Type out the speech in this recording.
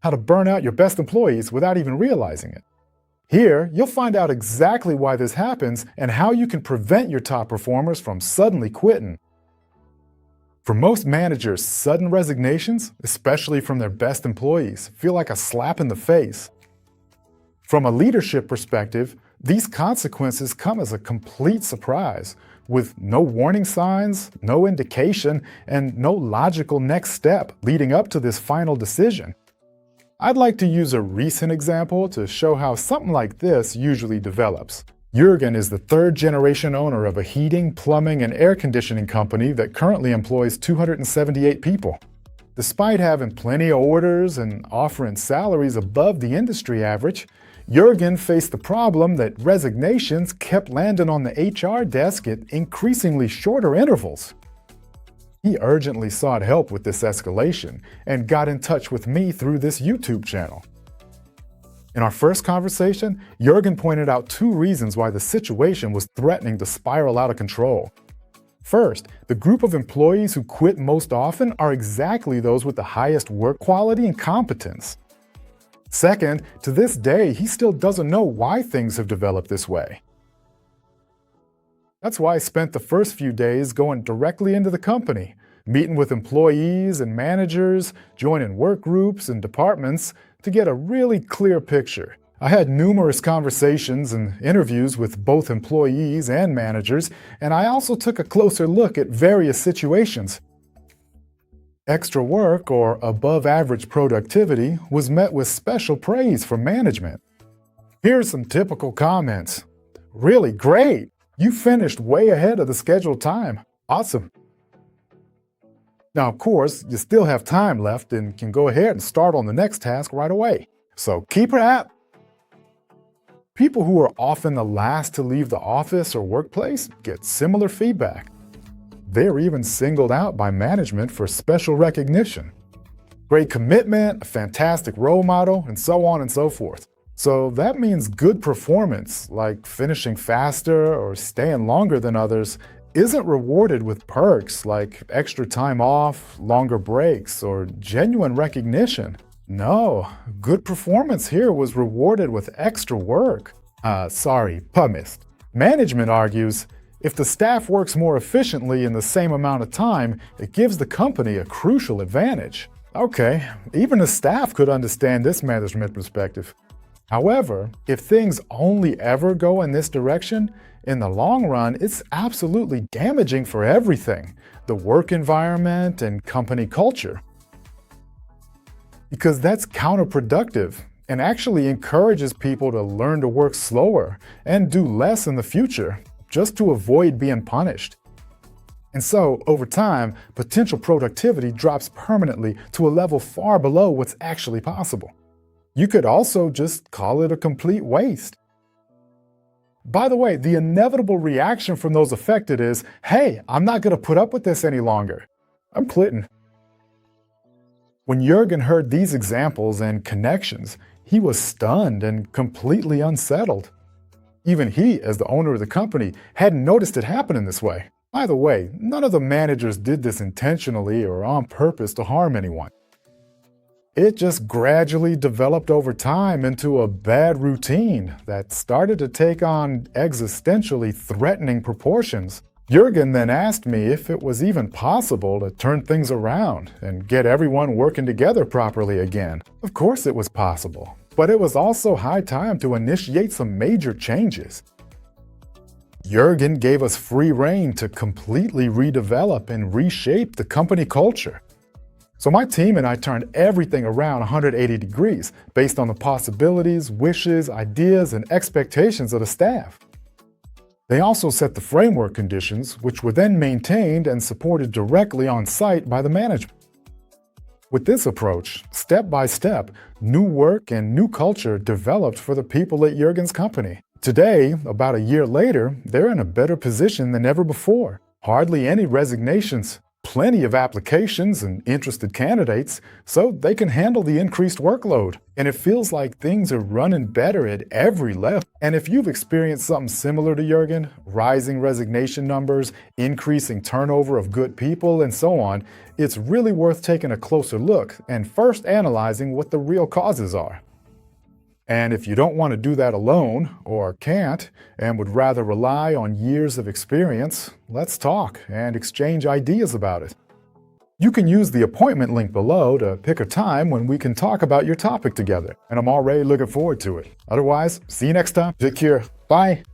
how to burn out your best employees without even realizing it. Here, you'll find out exactly why this happens and how you can prevent your top performers from suddenly quitting. For most managers, sudden resignations, especially from their best employees, feel like a slap in the face. From a leadership perspective, these consequences come as a complete surprise, with no warning signs, no indication, and no logical next step leading up to this final decision. I'd like to use a recent example to show how something like this usually develops. Jürgen is the third-generation owner of a heating, plumbing, and air conditioning company that currently employs 278 people. Despite having plenty of orders and offering salaries above the industry average, Jürgen faced the problem that resignations kept landing on the HR desk at increasingly shorter intervals. He urgently sought help with this escalation and got in touch with me through this YouTube channel. In our first conversation, Jürgen pointed out two reasons why the situation was threatening to spiral out of control. First, the group of employees who quit most often are exactly those with the highest work quality and competence. Second, to this day, he still doesn't know why things have developed this way. That's why I spent the first few days going directly into the company, meeting with employees and managers, joining work groups and departments to get a really clear picture. I had numerous conversations and interviews with both employees and managers, and I also took a closer look at various situations. Extra work or above-average productivity was met with special praise from management. Here are some typical comments. Really great! You finished way ahead of the scheduled time. Awesome. Now, of course, you still have time left and can go ahead and start on the next task right away. So keep her at. People who are often the last to leave the office or workplace get similar feedback. They're even singled out by management for special recognition. Great commitment, a fantastic role model, and so on and so forth. So that means good performance, like finishing faster or staying longer than others, isn't rewarded with perks like extra time off, longer breaks, or genuine recognition. No, good performance here was rewarded with extra work. Pummist. Management argues, if the staff works more efficiently in the same amount of time, it gives the company a crucial advantage. Okay, even the staff could understand this management perspective. However, if things only ever go in this direction, in the long run, it's absolutely damaging for everything, the work environment and company culture. Because that's counterproductive and actually encourages people to learn to work slower and do less in the future, just to avoid being punished. And so, over time, potential productivity drops permanently to a level far below what's actually possible. You could also just call it a complete waste. By the way, the inevitable reaction from those affected is, hey, I'm not going to put up with this any longer. I'm quitting. When Jürgen heard these examples and connections, he was stunned and completely unsettled. Even he, as the owner of the company, hadn't noticed it happening this way. By the way, none of the managers did this intentionally or on purpose to harm anyone. It just gradually developed over time into a bad routine that started to take on existentially threatening proportions. Jürgen then asked me if it was even possible to turn things around and get everyone working together properly again. Of course it was possible, but it was also high time to initiate some major changes. Jürgen gave us free rein to completely redevelop and reshape the company culture. So my team and I turned everything around 180 degrees based on the possibilities, wishes, ideas, and expectations of the staff. They also set the framework conditions, which were then maintained and supported directly on site by the management. With this approach, step by step, new work and new culture developed for the people at Jürgen's company. Today, about a year later, they're in a better position than ever before. Hardly any resignations. plenty of applications and interested candidates, so they can handle the increased workload. And it feels like things are running better at every level. And if you've experienced something similar to Jurgen, rising resignation numbers, increasing turnover of good people, and so on, it's really worth taking a closer look and first analyzing what the real causes are. And if you don't want to do that alone, or can't, and would rather rely on years of experience, let's talk and exchange ideas about it. You can use the appointment link below to pick a time when we can talk about your topic together, and I'm already looking forward to it. Otherwise, see you next time. Take care. Bye.